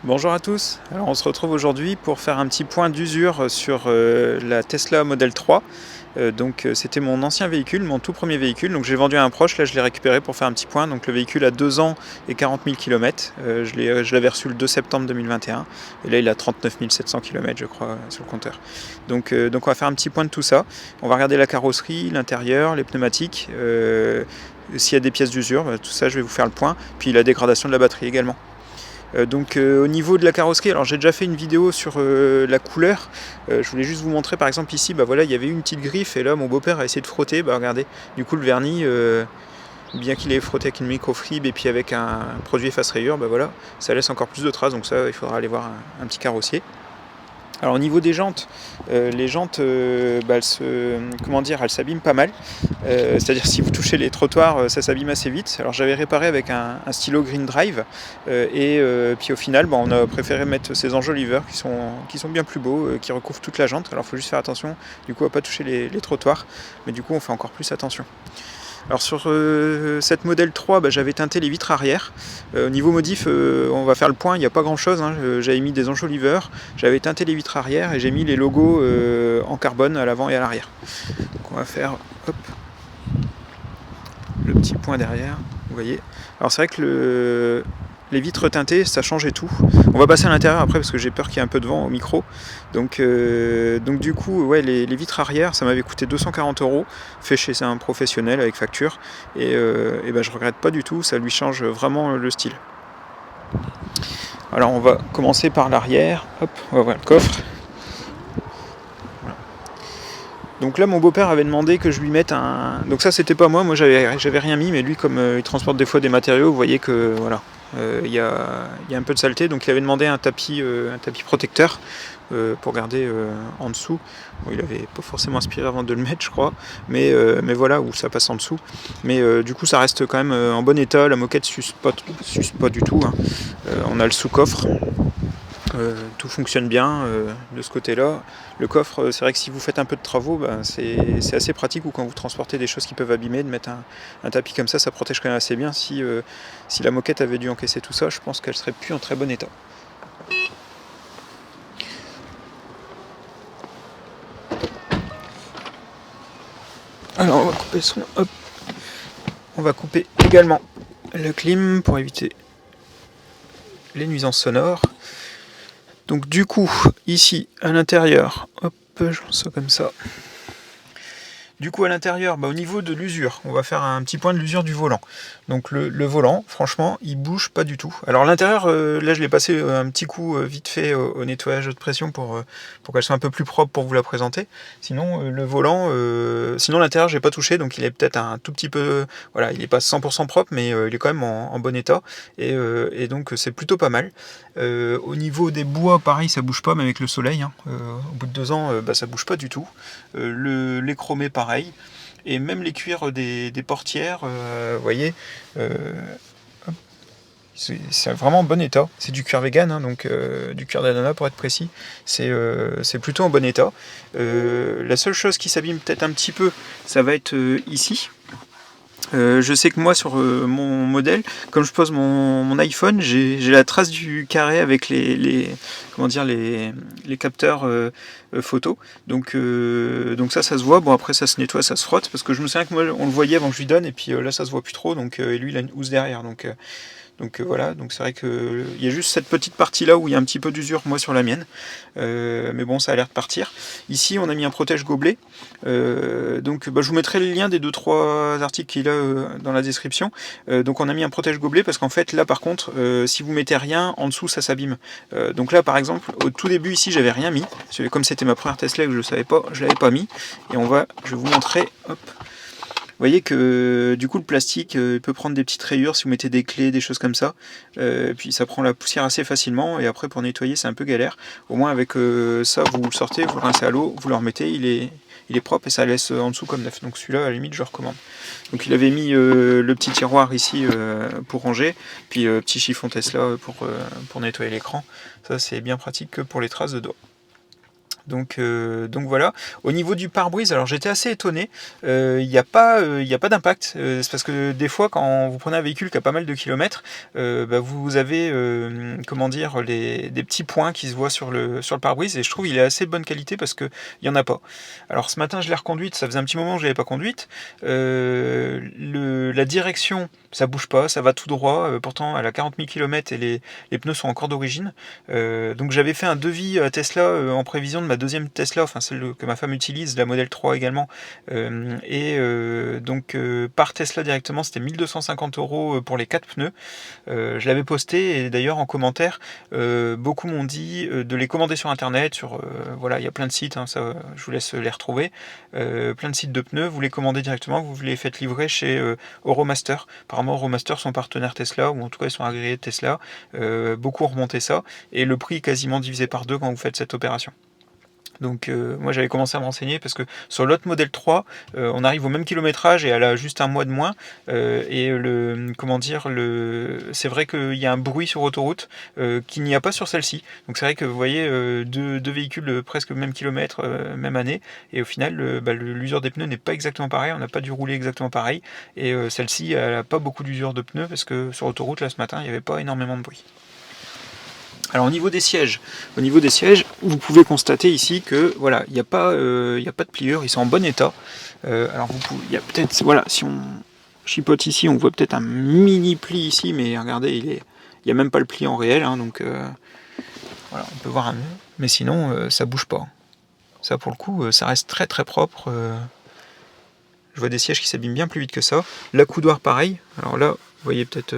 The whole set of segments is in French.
Bonjour à tous, alors on se retrouve aujourd'hui pour faire un petit point d'usure sur la Tesla Model 3. C'était mon ancien véhicule, mon tout premier véhicule, donc j'ai vendu à un proche, là je l'ai récupéré pour faire un petit point. Donc le véhicule a 2 ans et 40 000 km, je l'avais reçu le 2 septembre 2021 et là il a 39 700 km je crois sur le compteur. Donc on va faire un petit point de tout ça, on va regarder la carrosserie, l'intérieur, les pneumatiques, s'il y a des pièces d'usure, tout ça je vais vous faire le point, puis la dégradation de la batterie également. Au niveau de la carrosserie, alors j'ai déjà fait une vidéo sur la couleur. Je voulais juste vous montrer par exemple ici, bah voilà, il y avait une petite griffe et là mon beau-père a essayé de frotter, bah regardez, du coup le vernis, bien qu'il ait frotté avec une microfibre et puis avec un produit efface rayure, bah voilà, ça laisse encore plus de traces, donc ça il faudra aller voir un petit carrossier. Alors au niveau des jantes, les jantes, elles s'abîment pas mal. C'est-à-dire si vous touchez les trottoirs, ça s'abîme assez vite. Alors j'avais réparé avec un stylo Green Drive puis au final, on a préféré mettre ces enjoliveurs qui sont bien plus beaux, qui recouvrent toute la jante. Alors il faut juste faire attention du coup à pas toucher les trottoirs, mais du coup on fait encore plus attention. Alors sur cette modèle 3, j'avais teinté les vitres arrière. Au niveau modif, on va faire le point, il n'y a pas grand chose. J'avais mis des enjoliveurs, j'avais teinté les vitres arrière et j'ai mis les logos en carbone à l'avant et à l'arrière. Donc on va faire hop, le petit point derrière, vous voyez. Alors c'est vrai que les vitres teintées, ça changeait tout. On va passer à l'intérieur après parce que j'ai peur qu'il y ait un peu de vent au micro. Donc du coup, ouais, les vitres arrière, ça m'avait coûté 240 €, fait chez un professionnel avec facture. Je regrette pas du tout, ça lui change vraiment le style. Alors on va commencer par l'arrière. Hop, on va voir le coffre. Donc là, mon beau-père avait demandé que je lui mette un. Donc ça, c'était pas moi j'avais rien mis, mais lui, comme il transporte des fois des matériaux, vous voyez que voilà, il y a un peu de saleté. Donc il avait demandé un tapis protecteur pour garder en dessous. Bon, il avait pas forcément aspiré avant de le mettre, je crois, mais voilà, où ça passe en dessous. Mais du coup, ça reste quand même en bon état. La moquette s'use pas du tout. On a le sous-coffre. Tout fonctionne bien de ce côté-là. Le coffre, c'est vrai que si vous faites un peu de travaux, c'est assez pratique, ou quand vous transportez des choses qui peuvent abîmer, de mettre un tapis comme ça protège quand même assez bien. Si la moquette avait dû encaisser tout ça, je pense qu'elle serait plus en très bon état. Alors on va couper son... Hop. On va couper également le clim pour éviter les nuisances sonores. Donc du coup, ici, à l'intérieur, hop, je lance ça comme ça. Du coup, à l'intérieur, au niveau de l'usure, on va faire un petit point de l'usure du volant. Donc le volant, franchement, il bouge pas du tout. Alors l'intérieur, là je l'ai passé un petit coup vite fait au nettoyage de pression pour qu'elle soit un peu plus propre pour vous la présenter. Sinon, le volant, sinon l'intérieur j'ai pas touché, donc il est peut-être un tout petit peu, voilà, il est pas 100% propre, mais il est quand même en bon état. Et donc c'est plutôt pas mal. Au niveau des bois, pareil, ça bouge pas, même avec le soleil. Au bout de 2 ans, ça bouge pas du tout. Les chromés, pareil. Et même les cuirs des portières, vous voyez, c'est vraiment en bon état. C'est du cuir vegan, donc du cuir d'ananas pour être précis. C'est plutôt en bon état. La seule chose qui s'abîme peut-être un petit peu, ça va être ici. Je sais que moi sur mon modèle, comme je pose mon iPhone, j'ai la trace du carré avec les capteurs photo. Donc ça se voit. Bon, après ça se nettoie, ça se frotte, parce que je me souviens que moi on le voyait avant que je lui donne, et puis là ça se voit plus trop. Et lui il a une housse derrière. Voilà, donc c'est vrai qu'il y a juste cette petite partie là où il y a un petit peu d'usure, moi, sur la mienne. Mais bon, ça a l'air de partir. Ici, on a mis un protège gobelet. Je vous mettrai le lien des 2-3 articles qu'il a dans la description. Donc on a mis un protège gobelet parce qu'en fait, là par contre, si vous mettez rien, en dessous, ça s'abîme. Donc là, par exemple, au tout début ici, j'avais rien mis. Comme c'était ma première Tesla et que je ne savais pas, je l'avais pas mis. Et je vais vous montrer. Hop. Vous voyez que du coup le plastique peut prendre des petites rayures si vous mettez des clés, des choses comme ça. Puis ça prend la poussière assez facilement, et après pour nettoyer c'est un peu galère. Au moins avec ça, vous le sortez, vous le rincez à l'eau, vous le remettez, il est propre et ça laisse en dessous comme neuf. Donc celui-là, à la limite, je recommande. Donc il avait mis le petit tiroir ici pour ranger, puis petit chiffon Tesla pour nettoyer l'écran. Ça c'est bien pratique que pour les traces de doigts. Donc voilà. Au niveau du pare-brise, alors j'étais assez étonné. Il n'y a pas d'impact. C'est parce que des fois, quand vous prenez un véhicule qui a pas mal de kilomètres, vous avez comment dire des petits points qui se voient sur le pare-brise. Et je trouve qu'il est assez de bonne qualité parce que il y en a pas. Alors ce matin, je l'ai reconduite. Ça faisait un petit moment que je l'avais pas conduite. La direction, ça bouge pas, ça va tout droit. Pourtant, elle a 40 000 km et les pneus sont encore d'origine. Donc j'avais fait un devis à Tesla en prévision de ma deuxième Tesla, enfin celle que ma femme utilise, la Model 3 également. Donc par Tesla directement, c'était 1250 € pour les 4 pneus. Je l'avais posté et d'ailleurs en commentaire, beaucoup m'ont dit de les commander sur internet. Voilà, il y a plein de sites, hein, ça, je vous laisse les retrouver. Plein de sites de pneus, vous les commandez directement, vous les faites livrer chez Euromaster. Apparemment, Euromaster sont partenaires Tesla, ou en tout cas ils sont agréés de Tesla. Beaucoup ont remonté ça, et le prix est quasiment divisé par 2 quand vous faites cette opération. Donc moi j'avais commencé à me renseigner parce que sur l'autre Model 3, on arrive au même kilométrage et elle a juste un mois de moins. C'est vrai qu'il y a un bruit sur autoroute qu'il n'y a pas sur celle-ci. Donc c'est vrai que vous voyez deux véhicules presque même kilomètre, même année, et au final l'usure des pneus n'est pas exactement pareil. On n'a pas dû rouler exactement pareil. Et celle-ci, elle n'a pas beaucoup d'usure de pneus parce que sur autoroute là ce matin il n'y avait pas énormément de bruit. Alors au niveau des sièges, vous pouvez constater ici que voilà, il n'y a pas de pliure, ils sont en bon état. Alors il y a peut-être, voilà, si on chipote ici, on voit peut-être un mini pli ici, mais regardez, il n'y a même pas le pli en réel, hein, donc voilà, on peut voir un nœud, mais sinon ça bouge pas. Ça pour le coup, ça reste très très propre. Je vois des sièges qui s'abîment bien plus vite que ça. La coudoir pareil. Alors là, vous voyez peut-être.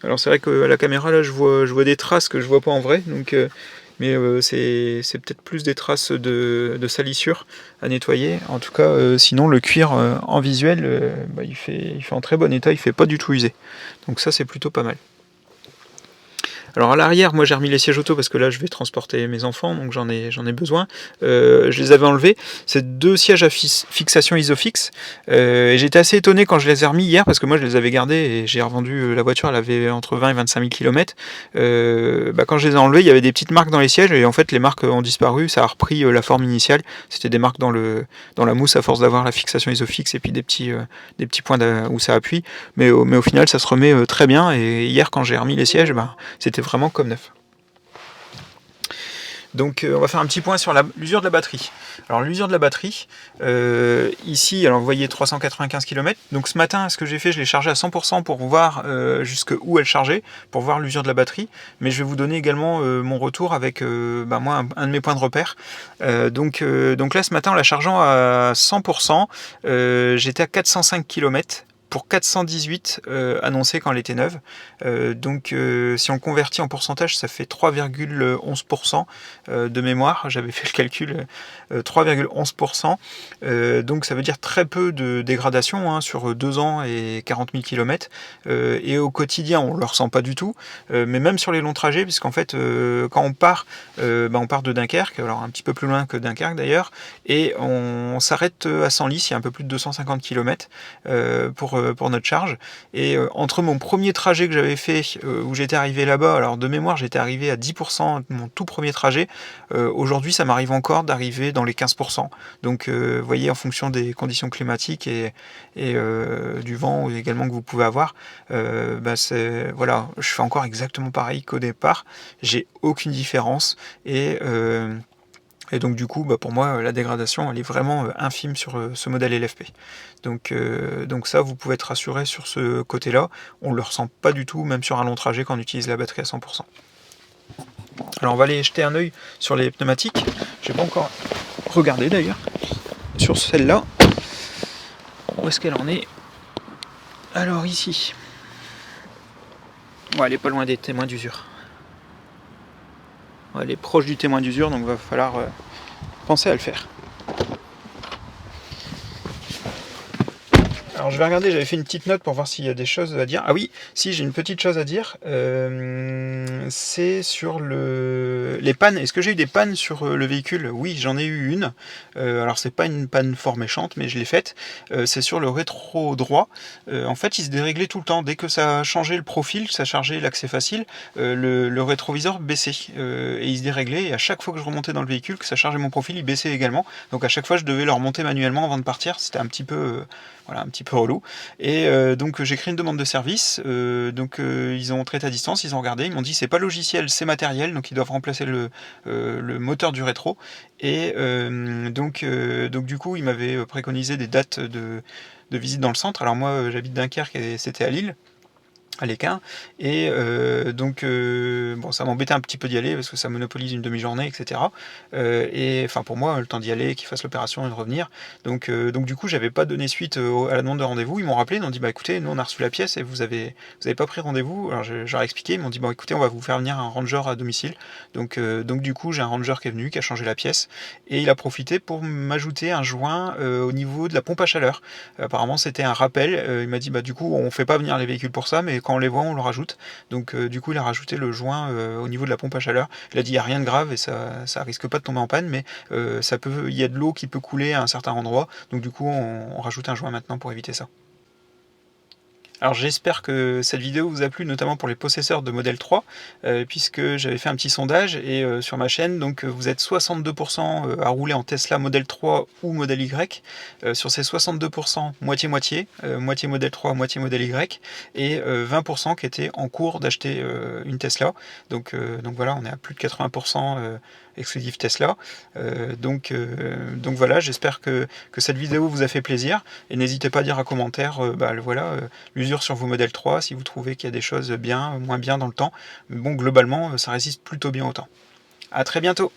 Alors c'est vrai qu'à la caméra là je vois des traces que je vois pas en vrai, donc c'est peut-être plus des traces de salissure à nettoyer. En tout cas sinon le cuir en visuel il fait en très bon état, il fait pas du tout usé. Donc ça c'est plutôt pas mal. Alors à l'arrière, moi j'ai remis les sièges auto parce que là je vais transporter mes enfants, donc j'en ai besoin. Je les avais enlevés. C'est 2 sièges à fixation Isofix. Et j'étais assez étonné quand je les ai remis hier parce que moi je les avais gardés et j'ai revendu la voiture, elle avait entre 20 et 25 000 km. Quand je les ai enlevés, il y avait des petites marques dans les sièges et en fait les marques ont disparu, ça a repris la forme initiale. C'était des marques dans la mousse à force d'avoir la fixation Isofix et puis des petits points où ça appuie. Mais au final ça se remet très bien et hier quand j'ai remis les sièges, c'était vraiment comme neuf. Donc on va faire un petit point sur l'usure de la batterie. Alors l'usure de la batterie, ici, alors vous voyez 395 km. Donc ce matin, ce que j'ai fait, je l'ai chargé à 100% pour voir jusqu'où elle chargeait, pour voir l'usure de la batterie. Mais je vais vous donner également mon retour avec moi un de mes points de repère. Donc là ce matin, en la chargeant à 100%, j'étais à 405 km. Pour 418 annoncés quand elle était neuve. Si on convertit en pourcentage, ça fait 3,11% de mémoire. J'avais fait le calcul, 3,11%. Donc ça veut dire très peu de dégradation hein, sur 2 ans et 40 000 km. Et au quotidien, on ne le ressent pas du tout. Mais même sur les longs trajets, puisqu'en fait, quand on part de Dunkerque, alors un petit peu plus loin que Dunkerque d'ailleurs, et on s'arrête à Senlis, il y a un peu plus de 250 km pour notre charge. Et entre mon premier trajet que j'avais fait, où j'étais arrivé là-bas, alors de mémoire j'étais arrivé à 10% de mon tout premier trajet, aujourd'hui ça m'arrive encore d'arriver dans les 15%. Donc vous voyez, en fonction des conditions climatiques et du vent également que vous pouvez avoir, voilà, je fais encore exactement pareil qu'au départ, j'ai aucune différence et donc du coup, pour moi, la dégradation, elle est vraiment infime sur ce modèle LFP. Donc ça, vous pouvez être rassuré sur ce côté-là. On ne le ressent pas du tout, même sur un long trajet, quand on utilise la batterie à 100%. Alors on va aller jeter un œil sur les pneumatiques. Je n'ai pas encore regardé d'ailleurs. Sur celle-là. Où est-ce qu'elle en est? Alors ici. Ouais, elle est pas loin des témoins d'usure. Elle est proche du témoin d'usure, donc il va falloir penser à le faire. Alors je vais regarder, j'avais fait une petite note pour voir s'il y a des choses à dire. Ah oui, si, j'ai une petite chose à dire. C'est sur les pannes. Est-ce que j'ai eu des pannes sur le véhicule? Oui, j'en ai eu une. Alors c'est pas une panne fort méchante, mais je l'ai faite. C'est sur le rétro droit. En fait, il se déréglait tout le temps. Dès que ça changeait le profil, ça chargeait l'accès facile, le rétroviseur baissait. Et il se déréglait. Et à chaque fois que je remontais dans le véhicule, que ça chargeait mon profil, il baissait également. Donc à chaque fois, je devais le remonter manuellement avant de partir. C'était un petit peu... voilà, un petit peu relou. Et donc j'ai créé une demande de service. Ils ont traité à distance, ils ont regardé, ils m'ont dit c'est pas logiciel, c'est matériel, donc ils doivent remplacer le moteur du rétro. Et donc du coup ils m'avaient préconisé des dates de visite dans le centre. Alors moi j'habite Dunkerque et c'était à Lille, à l'Équin, et bon, ça m'embêtait un petit peu d'y aller parce que ça monopolise une demi-journée, etc. Et enfin pour moi le temps d'y aller, qu'ils fassent l'opération et de revenir. Donc du coup j'avais pas donné suite à la demande de rendez-vous. Ils m'ont rappelé, ils m'ont dit bah écoutez, nous on a reçu la pièce et vous avez pas pris rendez-vous. Alors j'aurais expliqué, ils m'ont dit bon écoutez, on va vous faire venir un ranger à domicile. Donc du coup j'ai un ranger qui est venu, qui a changé la pièce et il a profité pour m'ajouter un joint au niveau de la pompe à chaleur. Apparemment c'était un rappel. Il m'a dit bah du coup on fait pas venir les véhicules pour ça, mais quand on les voit on le rajoute. Donc du coup il a rajouté le joint au niveau de la pompe à chaleur. Il a dit il n'y a rien de grave et ça risque pas de tomber en panne, mais il y a de l'eau qui peut couler à un certain endroit. Donc du coup on rajoute un joint maintenant pour éviter ça. Alors j'espère que cette vidéo vous a plu, notamment pour les possesseurs de Model 3, puisque j'avais fait un petit sondage et sur ma chaîne, donc vous êtes 62% à rouler en Tesla Model 3 ou Model Y. Sur ces 62%, moitié-moitié, moitié Model 3, moitié Model Y, et 20% qui étaient en cours d'acheter une Tesla. Donc voilà, on est à plus de 80% exclusif Tesla. Donc voilà, j'espère que cette vidéo vous a fait plaisir, et n'hésitez pas à dire en commentaire l'usure sur vos modèles 3, si vous trouvez qu'il y a des choses bien, moins bien dans le temps. Mais bon, globalement, ça résiste plutôt bien au temps. A très bientôt!